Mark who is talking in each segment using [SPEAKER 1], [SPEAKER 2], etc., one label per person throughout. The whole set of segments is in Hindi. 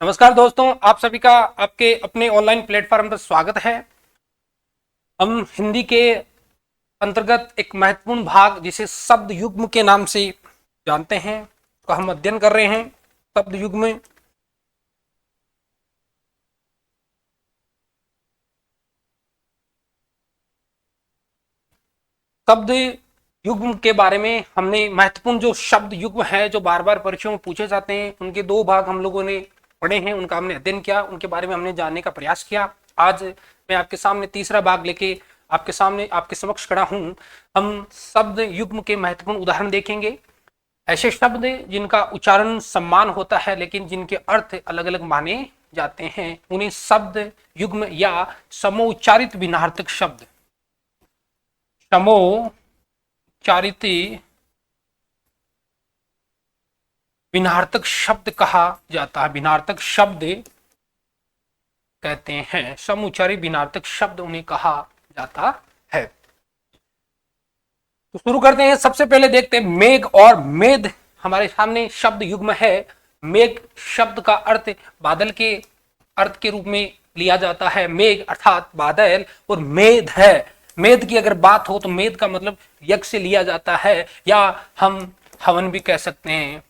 [SPEAKER 1] नमस्कार दोस्तों, आप सभी का आपके अपने ऑनलाइन प्लेटफॉर्म पर स्वागत है। हम हिंदी के अंतर्गत एक महत्वपूर्ण भाग जिसे शब्द युग्म के नाम से जानते हैं तो हम अध्ययन कर रहे हैं। शब्द युग्म शब्द युग्म के बारे में हमने महत्वपूर्ण जो शब्द युग्म है जो बार बार परीक्षाओं में पूछे जाते हैं उनके दो भाग हम लोगों ने पढ़े हैं, उनका हमने अध्ययन किया, उनके बारे में हमने जानने का प्रयास किया। आज मैं आपके सामने तीसरा भाग लेके आपके सामने आपके समक्ष खड़ा हूं। हम शब्द युग्म के महत्वपूर्ण उदाहरण देखेंगे। ऐसे शब्द जिनका उच्चारण समान होता है लेकिन जिनके अर्थ अलग अलग माने जाते हैं उन्हें शब्द युग्म या समोच्चारित विनार्थक शब्द समोच्चारित विनार्थक शब्द कहा जाता है। विनार्थक शब्द कहते हैं, समोच्चारित विनार्थक शब्द उन्हें कहा जाता है। तो शुरू करते हैं। सबसे पहले देखते हैं मेघ और मेद। हमारे सामने शब्द युग्म है। मेघ शब्द का अर्थ बादल के अर्थ के रूप में लिया जाता है। मेघ अर्थात बादल, और मेद है। मेद की अगर बात हो तो मेद का मतलब यज्ञ से लिया जाता है, या हम हवन भी कह सकते हैं।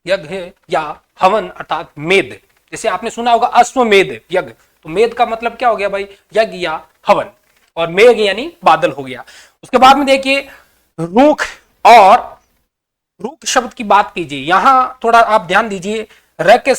[SPEAKER 1] यज्ञ या हवन अर्थात मेद। जैसे आपने सुना होगा अश्वमेध यज्ञ, तो मेद का मतलब क्या हो गया भाई? यज्ञ या हवन, और मेघ यानी बादल हो गया। उसके बाद में देखिए रूख और रूख शब्द की बात कीजिए। यहां थोड़ा आप ध्यान दीजिए। र के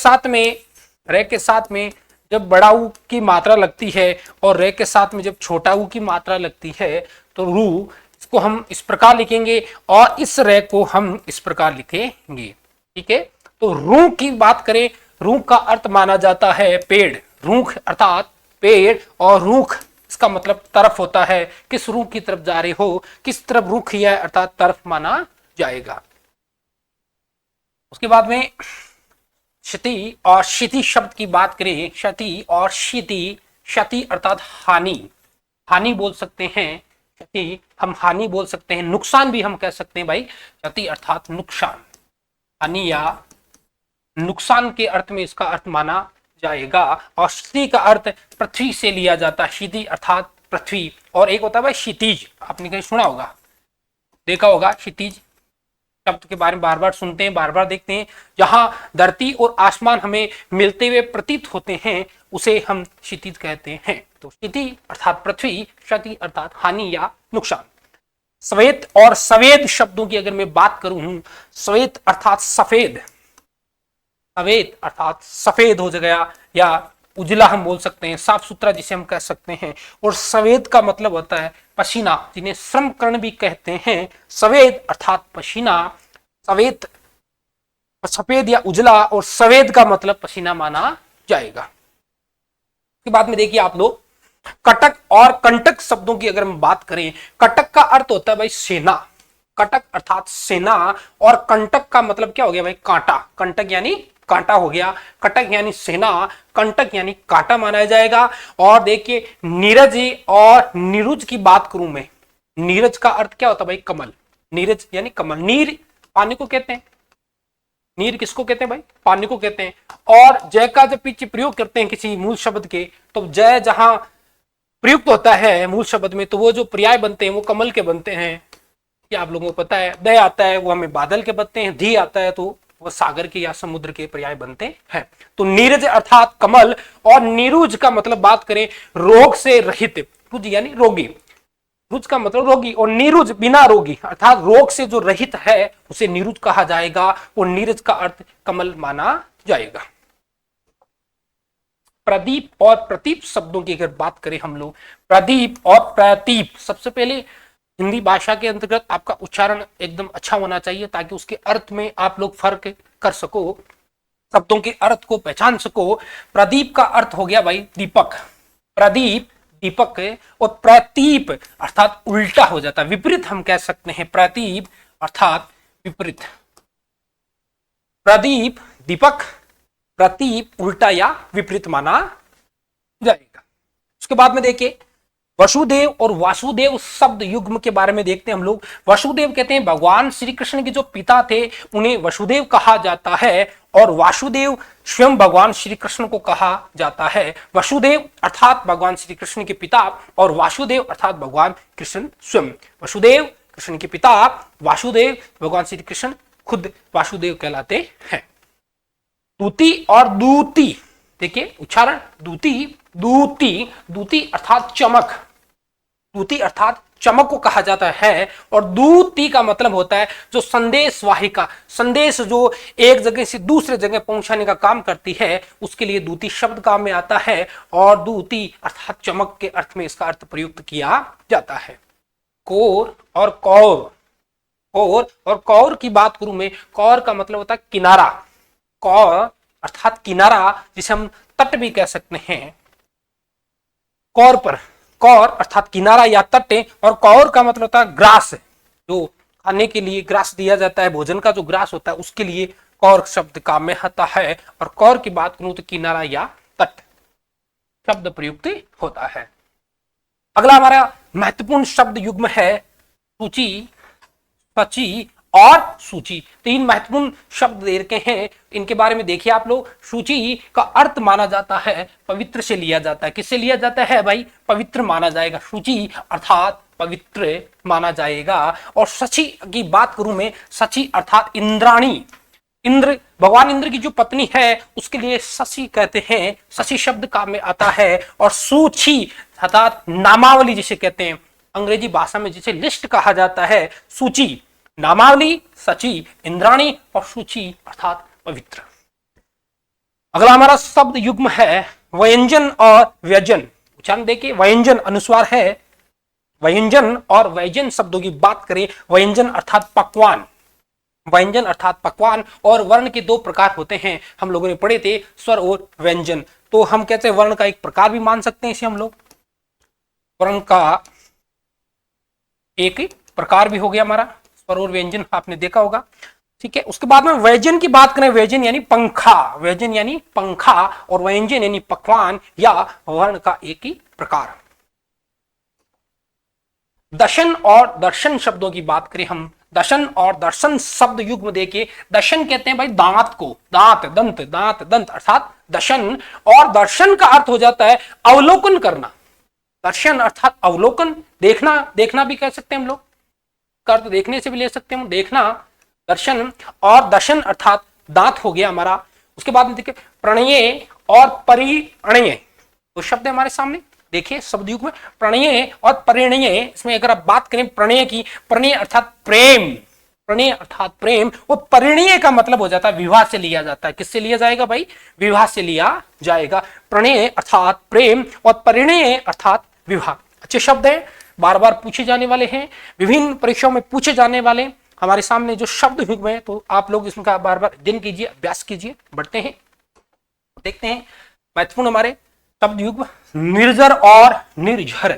[SPEAKER 1] साथ में जब बड़ा ऊ की मात्रा लगती है और रे के साथ में जब छोटा ऊ की मात्रा लगती है तो रू, इसको हम इस प्रकार लिखेंगे और इस रे को हम इस प्रकार लिखेंगे। ठीक है, तो रूख की बात करें, रूख का अर्थ माना जाता है पेड़। रूख अर्थात पेड़, और रूख इसका मतलब तरफ होता है। किस रूख की तरफ जा रहे हो, किस तरफ रुख है अर्थात तरफ माना जाएगा। उसके बाद में क्षति और क्षिति शब्द की बात करें। क्षति और क्षिति, क्षति अर्थात हानि, हानि बोल सकते हैं। क्षति हम हानि बोल सकते हैं, नुकसान भी हम कह सकते हैं भाई। क्षति अर्थात नुकसान, हानि या नुकसान के अर्थ में इसका अर्थ माना जाएगा। और क्षिति का अर्थ पृथ्वी से लिया जाता है। क्षिति अर्थात पृथ्वी, और एक होता है भाई क्षितिज। आपने कहीं सुना होगा, देखा होगा क्षितिज शब्द के बारे में बार बार सुनते हैं, बार बार देखते हैं। जहां धरती और आसमान हमें मिलते हुए प्रतीत होते हैं उसे हम क्षितिज कहते हैं। तो क्षिति अर्थात पृथ्वी, क्षति अर्थात हानि या नुकसान। श्वेत और सफेद शब्दों की अगर मैं बात करूं, श्वेत अर्थात सफेद, सफेद अर्थात सफेद हो गया, या उजला हम बोल सकते हैं, साफ सुथरा जिसे हम कह सकते हैं। और सफेद का मतलब होता है पसीना, जिन्हें श्रम कर्ण भी कहते हैं। सफेद अर्थात पसीना, सफेद सफेद या उजला, और सफेद का मतलब पसीना माना जाएगा। उसके बाद में देखिए आप लोग कटक और कंटक शब्दों की अगर हम बात करें, कटक का अर्थ होता है भाई सेना, कटक अर्थात सेना, और कंटक का मतलब क्या हो गया भाई? कांटा। कंटक यानी कांटा हो गया, कटक यानी सेना, कंटक यानी कांटा माना जाएगा। और देखिए नीरज और नीरुज की बात करूं मैं, नीरज का अर्थ क्या होता है भाई? कमल। नीरज यानी कमल। नीर पानी को कहते हैं, नीर किसको कहते हैं भाई? पानी को कहते हैं। और जय का जब पीछे प्रयोग करते हैं किसी मूल शब्द के, तो जय जहां प्रयुक्त होता है मूल शब्द में, तो वो जो पर्याय बनते हैं वो कमल के बनते हैं। ये आप लोगों को पता है। दय आता है वो हमें बादल के बनते हैं, धी आता है तो वो सागर के या समुद्र के पर्याय बनते हैं। तो नीरज अर्थात कमल, और नीरुज का मतलब बात करें रोग से रहित, रुज यानी रोगी, रुज का मतलब रोगी, और नीरुज बिना रोगी अर्थात रोग से जो रहित है उसे नीरुज कहा जाएगा, और नीरज का अर्थ कमल माना जाएगा। प्रदीप और प्रतीप शब्दों की अगर बात करें हम लोग, प्रदीप और प्रतीप, सबसे पहले हिंदी भाषा के अंतर्गत आपका उच्चारण एकदम अच्छा होना चाहिए ताकि उसके अर्थ में आप लोग फर्क कर सको, शब्दों के अर्थ को पहचान सको। प्रदीप का अर्थ हो गया भाई दीपक, प्रदीप दीपक, और प्रतीप अर्थात उल्टा हो जाता है, विपरीत हम कह सकते हैं। प्रतीप अर्थात विपरीत, प्रदीप दीपक, प्रतीप उल्टा या विपरीत माना जाएगा। उसके बाद में देखिए वसुदेव और वासुदेव शब्द युग्म के बारे में देखते हैं हम लोग। वसुदेव कहते हैं भगवान श्री कृष्ण के जो पिता थे उन्हें वसुदेव कहा जाता है, और वासुदेव स्वयं भगवान श्री कृष्ण को कहा जाता है। वसुदेव अर्थात भगवान श्री कृष्ण के पिता और वासुदेव अर्थात भगवान कृष्ण स्वयं। वसुदेव कृष्ण के पिता, वासुदेव भगवान श्री कृष्ण खुद वासुदेव कहलाते हैं। दूती और दूती, देखिए उच्चारण दूती, दूती, दूती अर्थात चमक, दूती अर्थात चमक को कहा जाता है। और दूती का मतलब होता है जो संदेश वाहिका, संदेश जो एक जगह से दूसरे जगह पहुंचाने का काम करती है, उसके लिए दूती शब्द काम में आता है। और दूती अर्थात चमक के अर्थ में इसका अर्थ प्रयुक्त किया जाता है। कोर और कौर, कौर और कौर की बात करूं मैं, कौर का मतलब होता है किनारा, कौर अर्थात किनारा, जिसे हम तट भी कह सकते हैं। कौर पर, कौर अर्थात किनारा या तट, और कौर का मतलब होता है ग्रास, जो खाने के लिए ग्रास दिया जाता है, भोजन का जो ग्रास होता है उसके लिए कौर शब्द काम में आता है। और कौर की बात करूं तो किनारा या तट शब्द प्रयुक्त होता है। अगला हमारा महत्वपूर्ण शब्द युग्म है सूची, सची और सूची। तीन महत्वपूर्ण शब्द दे रखे हैं, इनके बारे में देखिए आप लोग। सूची का अर्थ माना जाता है पवित्र से लिया जाता है। किससे लिया जाता है भाई? पवित्र माना जाएगा, सूची अर्थात पवित्र माना जाएगा। और सची की बात करूं मैं, सची अर्थात इंद्राणी, इंद्र, भगवान इंद्र की जो पत्नी है उसके लिए शशि कहते हैं, शशि शब्द काम में आता है। और सूची अर्थात नामावली जिसे कहते हैं, अंग्रेजी भाषा में जिसे लिस्ट कहा जाता है, सूची, नामावली, सची, इंद्राणी और सूची अर्थात पवित्र। अगला हमारा शब्द युग्म है व्यंजन और व्यजन। उच्चारण देखिए, व्यंजन अनुस्वार है, व्यंजन और व्यजन शब्दों की बात करें, व्यंजन अर्थात पकवान, व्यंजन अर्थात पकवान। और वर्ण के दो प्रकार होते हैं, हम लोगों ने पढ़े थे, स्वर और व्यंजन। तो हम कहते हैं वर्ण का एक प्रकार भी मान सकते हैं इसे हम लोग, वर्ण का एक प्रकार भी हो गया हमारा स्वर और व्यंजन, आपने देखा होगा, ठीक है। उसके बाद में व्यंजन की बात करें, व्यंजन यानी पंखा, व्यंजन यानी पंखा, और व्यंजन यानी पकवान या वर्ण का एक ही प्रकार। दशन और दर्शन शब्दों की बात करें हम, दशन और दर्शन शब्द युग्म देखिए, दशन कहते हैं भाई दांत को, दांत, दंत, दांत, दंत अर्थात दशन। और दर्शन का अर्थ हो जाता है अवलोकन करना, दर्शन अर्थात अवलोकन, देखना, देखना भी कह सकते हैं हम लोग, अर्थ देखने से भी ले सकते हैं, देखना, दर्शन। और दर्शन अर्थात दांत हो गया हमारा। उसके बाद में देखिए प्रणय और परिणय, तो शब्द है हमारे सामने, देखिए शब्द युग में प्रणय और परिणय। इसमें अगर आप बात करें प्रणय की, प्रणय अर्थात प्रेम, प्रणय अर्थात प्रेम, वो परिणय का मतलब हो जाता है विवाह से लिया जाता है। किससे लिया जाएगा भाई? विवाह से लिया जाएगा। प्रणय अर्थात प्रेम और परिणय अर्थात विवाह। अच्छे शब्द है, बार बार पूछे जाने वाले हैं, विभिन्न परीक्षाओं में पूछे जाने वाले हमारे सामने जो शब्द युग्म है, तो आप लोग इसका बार बार अध्ययन कीजिए, अभ्यास कीजिए। बढ़ते हैं, देखते हैं महत्वपूर्ण हमारे शब्द युग्म निर्जर और निर्झर।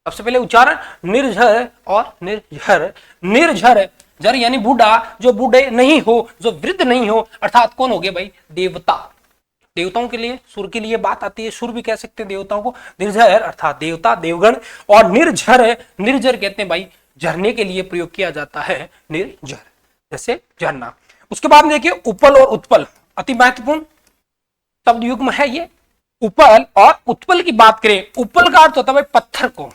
[SPEAKER 1] सबसे पहले उच्चारण निर्झर और निर्झर। निर्झर, जर यानी बूढ़ा, जो बूढ़े नहीं हो, जो वृद्ध नहीं हो, अर्थात कौन हो गए भाई? देवता, देवताओं के लिए, सुर के लिए बात आती है, सुर भी कह सकते हैं देवताओं को। निर्झर अर्थात देवता, देवगण। और निर्झर, निर्झर कहते हैं भाई झरने के लिए प्रयोग किया जाता है, निर्झर जैसे झरना। उसके बाद में देखिए उपल और उत्पल, अति महत्वपूर्ण शब्द युग्म है ये। उपल और उत्पल की बात करें, उपल का अर्थ होता है भाई पत्थर को,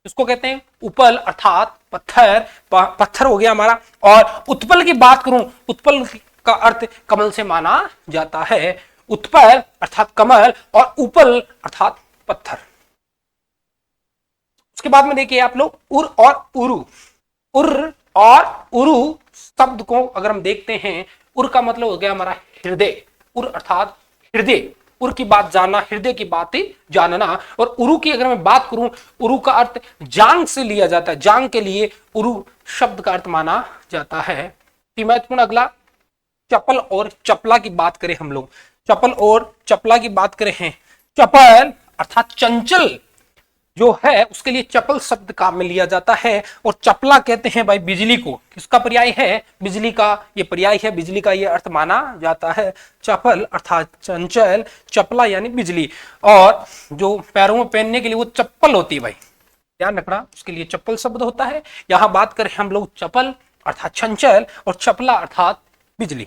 [SPEAKER 1] इसको कहते हैं उपल अर्थात पत्थर, पत्थर हो गया हमारा। और उत्पल की बात करूं, उत्पल का अर्थ कमल से माना जाता है। उत्पल अर्थात कमल और उपल अर्थात पत्थर। उसके बाद में देखिए आप लोग उर और उरु, उर और उरु शब्द को अगर हम देखते हैं, उर का मतलब हो गया हमारा हृदय, उर अर्थात हृदय, उर की बात जानना, हृदय की बात जानना। और उरु की अगर मैं बात करूं, उरु का अर्थ जांग से लिया जाता है, जांग के लिए उरु शब्द का अर्थ माना जाता है। महत्वपूर्ण अगला चपल और चपला की बात करें हम लोग, चपल और चपला की बात करें हैं, चपल अर्थात चंचल जो है उसके लिए चपल शब्द काम में लिया जाता है। और चपला कहते हैं भाई बिजली को, किसका पर्याय है? बिजली का ये पर्याय है, बिजली का ये अर्थ माना जाता है। चपल अर्थात चंचल, चपला यानी बिजली। और जो पैरों में पहनने के लिए वो चप्पल होती है भाई, ध्यान रखना, उसके लिए चप्पल शब्द होता है। यहां बात करें हम लोग चपल अर्थात चंचल और चपला अर्थात बिजली।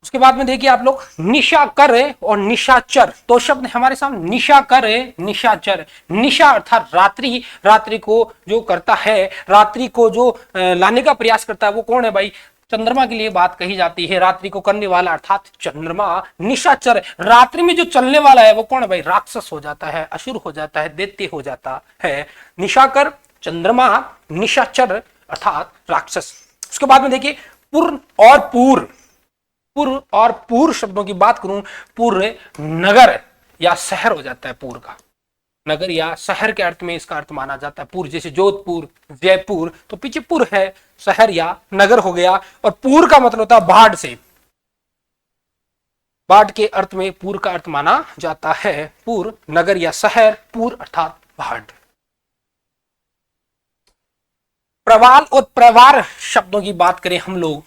[SPEAKER 1] उसके बाद में देखिए आप लोग निशाकर और निशाचर, दो शब्द हमारे सामने, निशाकर निशाचर। निशा अर्थात रात्रि, रात्रि को जो करता है, रात्रि को जो लाने का प्रयास करता है वो कौन है भाई? चंद्रमा के लिए बात कही जाती है, रात्रि को करने वाला अर्थात चंद्रमा। निशाचर रात्रि में जो चलने वाला है वो कौन है भाई? राक्षस हो जाता है, असुर हो जाता है, दैत्य हो जाता है। निशाकर चंद्रमा, निशाचर अर्थात राक्षस। उसके बाद में देखिए पूर्व और पूर्व, पूर्व और पूर्व शब्दों की बात करूं, पूर्व नगर या शहर हो जाता है पूर्व का, नगर या शहर के अर्थ में इसका अर्थ माना जाता है पूर्व, जैसे जोधपुर, जयपुर, तो पीछे पूर्व है, शहर या नगर हो गया। और पूर्व का मतलब होता है बाढ़ से, बाढ़ के अर्थ में पूर्व का अर्थ माना जाता है, पूर्व नगर या शहर, पूर्व अर्थात बाढ़। प्रवाल और प्रवार शब्दों की बात करें हम लोग,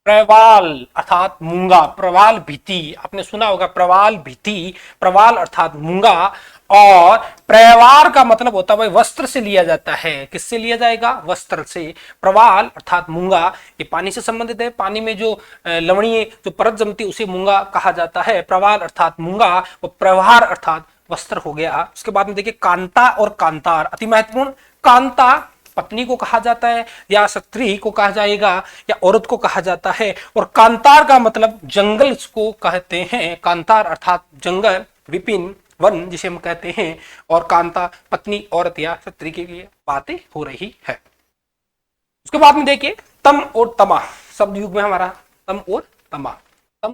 [SPEAKER 1] प्रवाल अर्थात मूंगा, प्रवाल भीति, आपने सुना होगा प्रवाल भीति, प्रवाल अर्थात मूंगा। और प्रवार का मतलब होता है भाई वस्त्र से लिया जाता है, किससे लिया जाएगा? वस्त्र से। प्रवाल अर्थात मूंगा, ये पानी से संबंधित है, पानी में जो लवणीय जो परत जमती है उसे मूंगा कहा जाता है। प्रवाल अर्थात मूंगा और प्रवार अर्थात वस्त्र हो गया। उसके बाद में देखिए कांता और कांतार, अति महत्वपूर्ण। कांता पत्नी को कहा जाता है या स्त्री को कहा जाएगा या औरत को कहा जाता है। और कांतार का मतलब जंगल को कहते हैं, कांतार अर्थात जंगल, विपिन वन जिसे हम कहते हैं। और कांता पत्नी, औरत या स्त्री के लिए बातें हो रही है। उसके बाद में देखिए तम और तमा शब्द युग में हमारा, तम और तमा। तम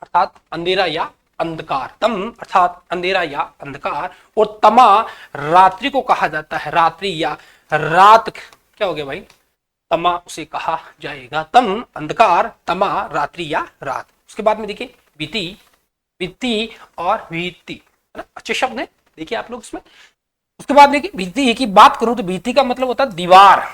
[SPEAKER 1] अर्थात अंधेरा या अंधकार, तम अर्थात अंधेरा या अंधकार। और तमा रात्रि को कहा जाता है, रात्रि या रात, क्या हो गया भाई? तमा उसे कहा जाएगा। तम अंधकार, तमा रात्रि या रात। उसके बाद में देखिए बीती, बीती और बीती, है ना, अच्छे शब्द हैं, देखिए आप लोग इसमें। उसके बाद देखिए बीती की बात करूं तो बीती का मतलब होता है दीवार,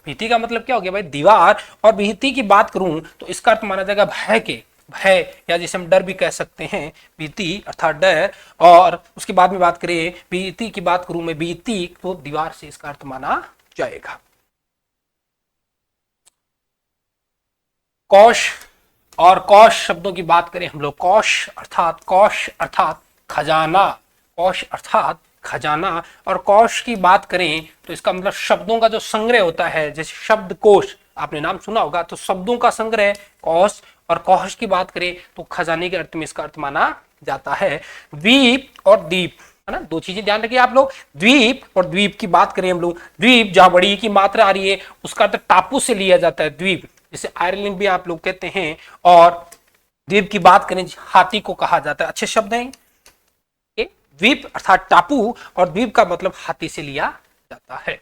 [SPEAKER 1] भीति का मतलब क्या हो गया भाई? दीवार। और भीति की बात करूं तो इसका अर्थ माना जाएगा भय के, भय या जिसे हम डर भी कह सकते हैं, भीति अर्थात डर। और उसके बाद में बात करें भीति की बात करूं मैं, भीति तो दीवार से इसका अर्थ माना जाएगा। कौश और कौश शब्दों की बात करें हम लोग, कौश अर्थात खजाना, कौश अर्थात खजाना। और कौश की बात करें तो इसका मतलब शब्दों का जो संग्रह होता है, जैसे शब्दकोश आपने नाम सुना होगा, तो शब्दों का संग्रह कौश। और कौश की बात करें तो खजाने के अर्थ में इसका अर्थ माना जाता है। द्वीप और द्वीप, है ना, दो चीजें ध्यान रखिए आप लोग। द्वीप और द्वीप की बात करें हम लोग, द्वीप जहां बड़ी की मात्रा आ रही है उसका अर्थ टापू से लिया जाता है, द्वीप, जिसे आयरलैंड भी आप लोग कहते हैं। और द्वीप की बात करें हाथी को कहा जाता है, अच्छे शब्द हैं। द्वीप अर्थात टापू और द्वीप का मतलब हाथी से लिया जाता है।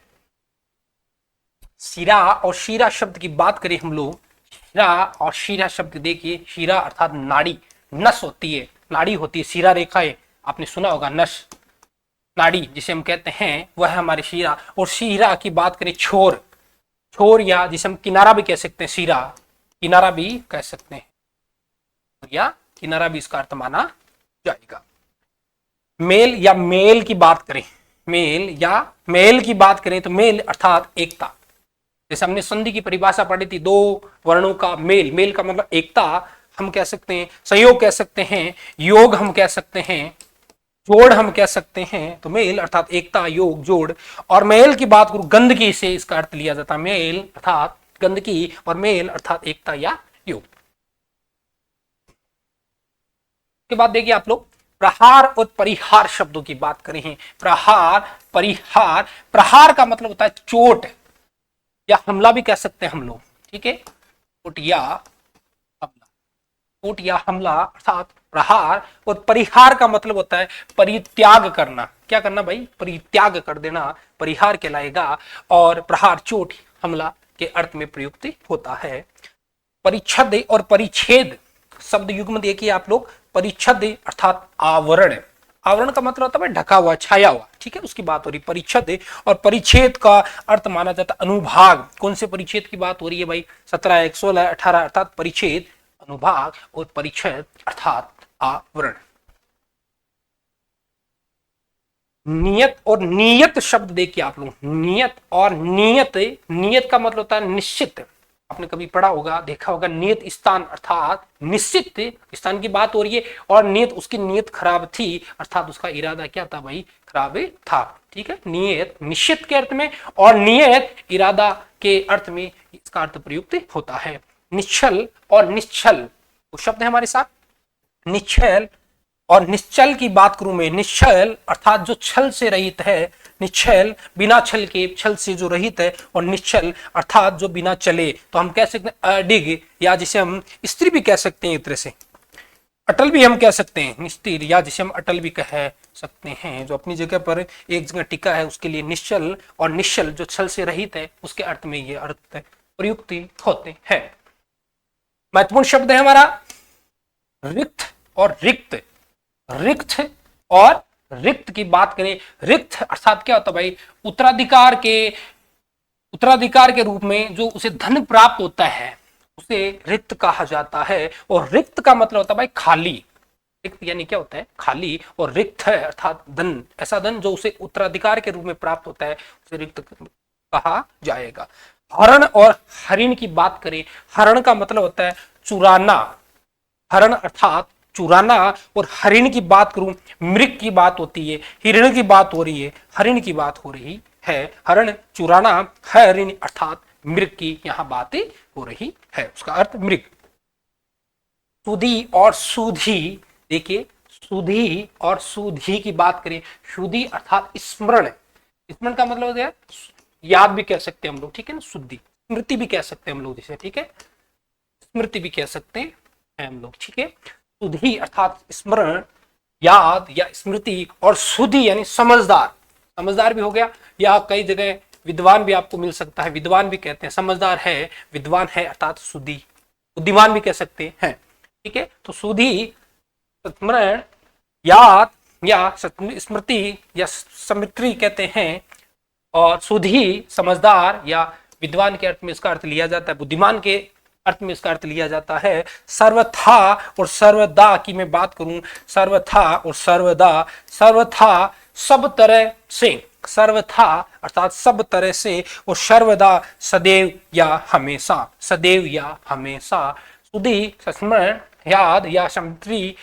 [SPEAKER 1] शिरा और शीरा शब्द की बात करें हम लोग, शिरा और शीरा शब्द देखिए, शिरा अर्थात नाड़ी, नस होती है, नाड़ी होती है, शिरा रेखाएं आपने सुना होगा, नस नाड़ी जिसे हम कहते हैं वह है हमारी शिरा। और शीरा की बात करें छोर, छोर या जिसे हम किनारा भी कह सकते हैं, शिरा किनारा भी कह सकते हैं, या किनारा भी इसका अर्थ माना जाएगा। मेल या मेल की बात करें, मेल या मेल की बात करें तो मेल अर्थात एकता, जैसे हमने संधि की परिभाषा पढ़ी थी, दो वर्णों का मेल, मेल का मतलब एकता हम कह सकते हैं, संयोग कह सकते हैं, योग हम कह सकते हैं, जोड़ हम कह सकते हैं। तो मेल अर्थात एकता, योग, जोड़। और मेल की बात करूं गंदगी से इसका अर्थ लिया जाता है, मेल अर्थात गंदगी और मेल अर्थात एकता या योग। के बाद देखिए आप लोग प्रहार और परिहार शब्दों की बात करें, प्रहार परिहार। प्रहार का मतलब होता है चोट या हमला भी कह सकते हैं हम लोग, ठीक है, चोट या हमला, चोट या हमला अर्थात प्रहार। और परिहार का मतलब होता है परित्याग करना, क्या करना भाई? परित्याग कर देना, परिहार कहलाएगा। और प्रहार चोट हमला के अर्थ में प्रयुक्त होता है। परिच्छद और परिच्छेद शब्द युग में देखिए आप लोग, परिच्छद अर्थात आवरण, आवरण का मतलब होता है ढका हुआ, छाया हुआ, ठीक है, उसकी बात हो रही परिच्छद। और परिच्छेद का अर्थ माना जाता है अनुभाग। कौन से परिच्छेद की बात हो रही है भाई? 17, 1, 16, 18 अर्थात परिच्छेद, अनुभाग। और परिच्छद अर्थात आवरण। नियत और नियत शब्द देखिए आप लोग, नियत और नियत, नियत का मतलब होता है निश्चित, आपने कभी पढ़ा होगा, देखा होगा, नियत स्थान अर्थात निश्चित स्थान की बात हो रही है, और नियत, उसकी नियत खराब थी अर्थात उसका इरादा क्या था भाई, खराब था। ठीक है, नियत निश्चित के अर्थ में और नियत इरादा के अर्थ में इसका अर्थ प्रयुक्त होता है। निश्चल और निश्चल वो शब्द है हमारे साथ। निश्चल और निश्चल की बात करूं मैं, निश्चल अर्थात जो छल से रहित है, निश्चल बिना छल के, छल से जो रहित है, और निश्चल अर्थात जो बिना चले, तो हम कह सकते हैं अडिग, या जिसे हम स्त्री भी कह सकते हैं एक तरह से, अटल भी हम कह सकते हैं, निस्तिर, या जिसे हम अटल भी कह सकते हैं, जो अपनी जगह पर एक जगह टिका है, उसके लिए निश्चल और निश्चल जो छल से रहित है, उसके अर्थ में ये अर्थ प्रयुक्त होते हैं। महत्वपूर्ण शब्द है हमारा रिक्त और रिक्त। रिक्त और रिक्त की बात करें, रिक्त अर्थात क्या होता है भाई, उत्तराधिकार के रूप में जो उसे धन प्राप्त होता है उसे रिक्त कहा जाता है। और रिक्त का मतलब होता है भाई खाली। रिक्त यानी क्या होता है, खाली, और रिक्त है अर्थात धन, ऐसा धन जो उसे उत्तराधिकार के रूप में प्राप्त होता है उसे रिक्त कहा जाएगा। हरण और हरिण की बात करें, हरण का मतलब होता है चुराना, हरण अर्थात चुराना, और हरिण की बात करूं, मृग की बात होती है, हिरण की बात हो रही है, हरिण की बात हो रही है, हरण चुराना, हरिण अर्थात मृग की यहां बातें हो रही है, उसका अर्थ मृग। सुधी और सुधी, देखिए सुधी और सुधी की बात करें, सुधी अर्थात स्मरण, स्मरण का मतलब हो गया याद भी कह सकते हैं हम लोग, ठीक है ना, शुद्धि, स्मृति भी कह सकते हैं हम लोग जिसे, ठीक है, स्मृति भी कह सकते हैं हम लोग, ठीक है। सुधी अर्थात स्मरण, याद या स्मृति, और सुधी यानी समझदार, समझदार भी हो गया, या कई जगह विद्वान भी आपको मिल सकता है, विद्वान भी कहते हैं, समझदार है, विद्वान है अर्थात सुधी, बुद्धिमान भी कह सकते हैं, ठीक है। तो सुधी स्मरण, याद या स्मृति या स्मृति कहते हैं, और सुधी समझदार या विद्वान के अर्थ में इसका अर्थ लिया जाता है, बुद्धिमान के अर्थ में इसका अर्थ लिया जाता है। सर्वथा और सर्वदा की मैं बात करूं, सर्वथा और सर्वदा, सर्वथा सब तरह से, सर्वथा अर्थात सब तरह से, और सर्वदा सदैव या हमेशा, सदैव या हमेशा। सुधी स्मरण, याद या समृद्धि,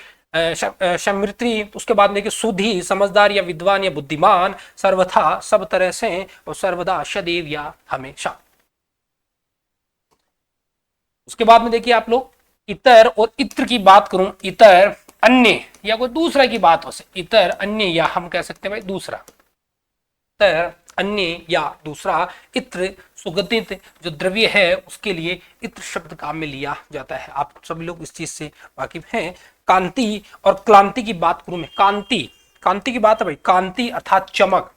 [SPEAKER 1] उसके बाद देखिए सुधी समझदार या विद्वान या बुद्धिमान, सर्वथा सब तरह से, और सर्वदा सदैव या हमेशा। उसके बाद में देखिए आप लोग इतर और इत्र की बात करूं, इतर अन्य या कोई दूसरा की बात हो सकती, इतर अन्य या हम कह सकते हैं भाई दूसरा, इतर अन्य या दूसरा। इत्र सुगंधित जो द्रव्य है उसके लिए इत्र शब्द काम में लिया जाता है, आप सभी लोग इस चीज से वाकिफ हैं। कांति और क्लांति की बात करूं मैं, कांति, कांति की बात है भाई, कांति अर्थात चमक,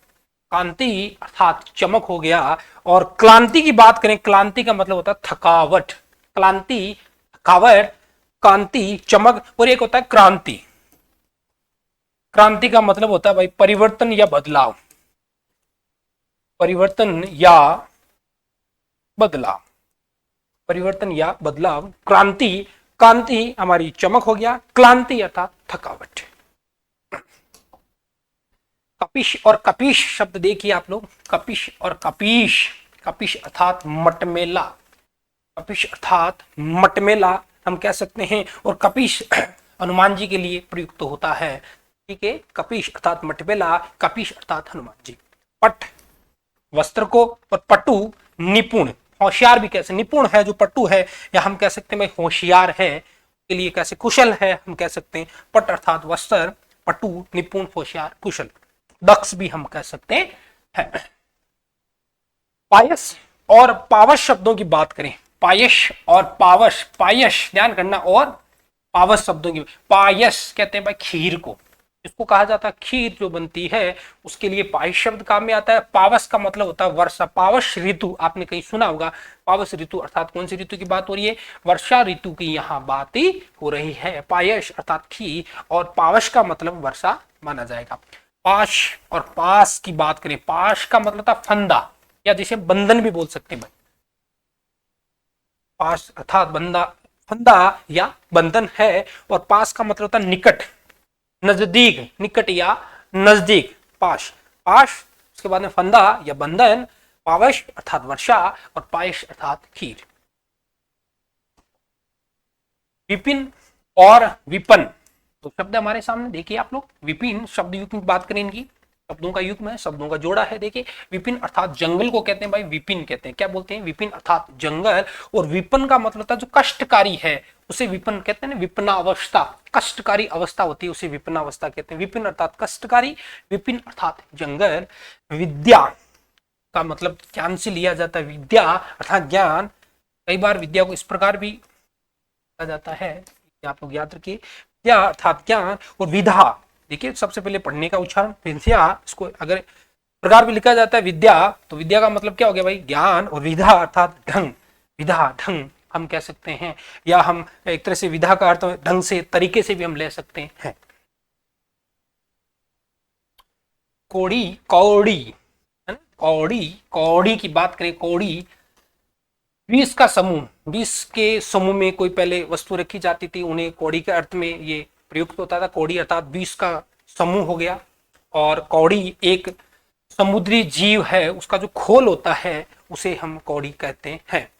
[SPEAKER 1] कांति अर्थात चमक हो गया। और क्लांति की बात करें, क्लांति का मतलब होता है थकावट, क्लांति थकावट, कांति चमक, और एक होता है क्रांति। क्रांति का मतलब होता है भाई परिवर्तन या बदलाव, परिवर्तन या बदलाव, परिवर्तन या बदलाव। क्रांति, कांति हमारी चमक हो गया, क्लांति अर्थात थकावट। कपिश और कपीश शब्द देखिए आप लोग, कपिश और कपीश, कपिश अर्थात मटमेला, कपिश अर्थात मटमेला हम कह सकते हैं, और कपीश हनुमान जी के लिए प्रयुक्त होता है, ठीक है। कपीश अर्थात मटमेला, कपीश अर्थात हनुमान जी। पट वस्त्र को, और पटु निपुण, होशियार भी कैसे, निपुण है जो पटु है, या हम कह सकते हैं भाई होशियार है के लिए कैसे, कुशल है हम कह सकते हैं। पट अर्थात वस्त्र, पटु निपुण होशियार कुशल, दक्ष भी हम कह सकते हैं। पायस और पावस शब्दों की बात करें, पायस और पावस, पायस ध्यान करना, और पावस शब्दों की, पायस कहते हैं भाई खीर को, इसको कहा जाता है खीर जो बनती है उसके लिए पायस शब्द काम में आता है। पावस का मतलब होता है वर्षा, पावस ऋतु आपने कहीं सुना होगा, पावस ऋतु अर्थात कौन सी ऋतु की बात हो रही है, वर्षा ऋतु की यहाँ बात हो रही है। पायस अर्थात खीर, और पावस का मतलब वर्षा माना जाएगा। पाश और पास की बात करें, पाश का मतलब था फंदा, या जिसे बंधन भी बोल सकते हैं भाई, पास अर्थात बंदा, फंदा या बंधन है। और पास का मतलब होता है निकट, नजदीक, निकट या नजदीक, पाश, पाश। उसके बाद में फंदा या बंधन, पावश अर्थात वर्षा, और पायश अर्थात खीर। विपिन और विपन, तो शब्द हमारे सामने देखिए आप लोग। विपिन शब्द युग्म की बात करें, इनकी शब्दों का युग्म है, शब्दों का जोड़ा है। देखिए विपिन अर्थात जंगल को कहते हैं भाई, विपिन कहते हैं, क्या बोलते हैं, विपिन अर्थात जंगल। और विपन का मतलब होता है जो कष्टकारी है, उसे विपन कहते हैं ना, विपन्नावस्था, कष्टकारी अवस्था होती है उसे विपन्नावस्था कहते हैं। विपिन अर्थात कष्टकारी, विपिन अर्थात जंगल। विद्या का मतलब ज्ञान से लिया जाता है, विद्या अर्थात ज्ञान। कई बार विद्या को इस प्रकार भी कहा जाता है, आप लोग याद रखिए, विद्या अर्थात ज्ञान। और विधा, देखिए सबसे पहले पढ़ने का उच्चारण विद्या, इसको अगर प्रकार भी लिखा जाता है विद्या, तो विद्या का मतलब क्या हो गया भाई, ज्ञान। और विधा अर्थात ढंग, विधा ढंग हम कह सकते हैं, या हम एक तरह से विधा का अर्थ ढंग से, तरीके से भी हम ले सकते हैं। कौड़ी, कौड़ी है ना, कौड़ी, कौड़ी की बात करें, कौड़ी 20 का समूह, 20 के समूह में कोई पहले वस्तु रखी जाती थी, उन्हें कौड़ी के अर्थ में ये प्रयुक्त होता था। कौड़ी अर्थात 20 का समूह हो गया। और कौड़ी एक समुद्री जीव है, उसका जो खोल होता है उसे हम कौड़ी कहते हैं।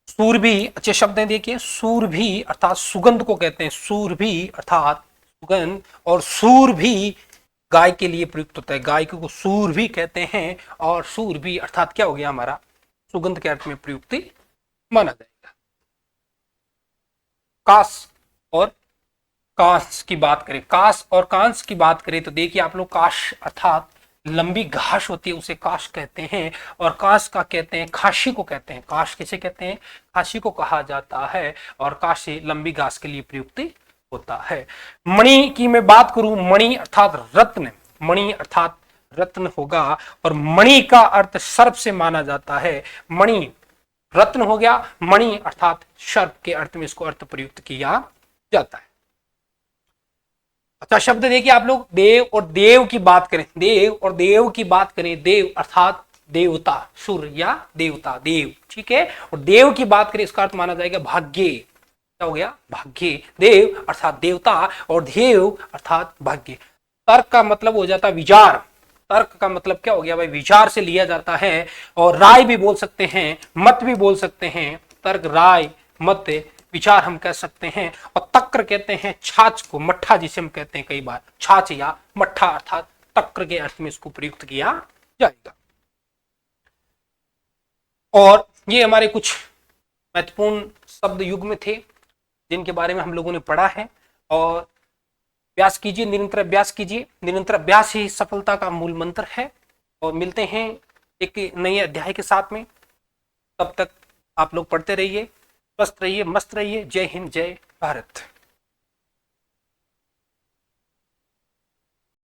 [SPEAKER 1] सूरभि, अच्छे शब्द हैं देखिए, सूरभि अर्थात सुगंध को कहते हैं, सूरभि अर्थात सुगंध। और सूरभि गाय के लिए प्रयुक्त होता है, गाय को सूरभि कहते हैं। और सूरभि अर्थात क्या हो गया हमारा, सुगंध के अर्थ में प्रयुक्त माना जाएगा। कास और कांस की बात करें, कास और कांस की बात करें तो देखिए आप लोग, काश अर्थात लंबी घास होती है उसे काश कहते हैं। और काश का कहते हैं, खासी को कहते हैं। काश किसे कहते हैं, खासी को कहा जाता है। और काशी लंबी घास के लिए प्रयुक्त होता है। मणि की मैं बात करूं, मणि अर्थात रत्न, मणि अर्थात रत्न होगा। और मणि का अर्थ सर्प से माना जाता है। मणि रत्न हो गया, मणि अर्थात सर्प के अर्थ में इसको अर्थ प्रयुक्त किया जाता है। अच्छा शब्द देखिए आप लोग, देव और देव की बात करें, देव और देव की बात करें, देव अर्थात देवता, सूर्य या देवता, देव, ठीक है। और देव की बात करें, इसका अर्थ माना जाएगा भाग्य, क्या हो गया, भाग्य। देव अर्थात देवता और देव अर्थात भाग्य। तर्क का मतलब हो जाता विचार, तर्क का मतलब क्या हो गया भाई, विचार से लिया जाता है। और राय भी बोल सकते हैं, मत भी बोल सकते हैं। तर्क, राय, मत, विचार हम कह सकते हैं। और तक्र कहते हैं छाछ को, मट्ठा जिसे हम कहते हैं कई बार, छाछ या मट्ठा अर्थात तक्र के अर्थ में इसको प्रयुक्त किया जाएगा। और ये हमारे कुछ महत्वपूर्ण शब्द युग्म थे जिनके बारे में हम लोगों ने पढ़ा है। और अभ्यास कीजिए, निरंतर अभ्यास कीजिए, निरंतर अभ्यास ही सफलता का मूल मंत्र है। और मिलते हैं एक नए अध्याय के साथ में, तब तक आप लोग पढ़ते रहिए, स्वस्थ रहिए, मस्त रहिए। जय हिंद, जय भारत।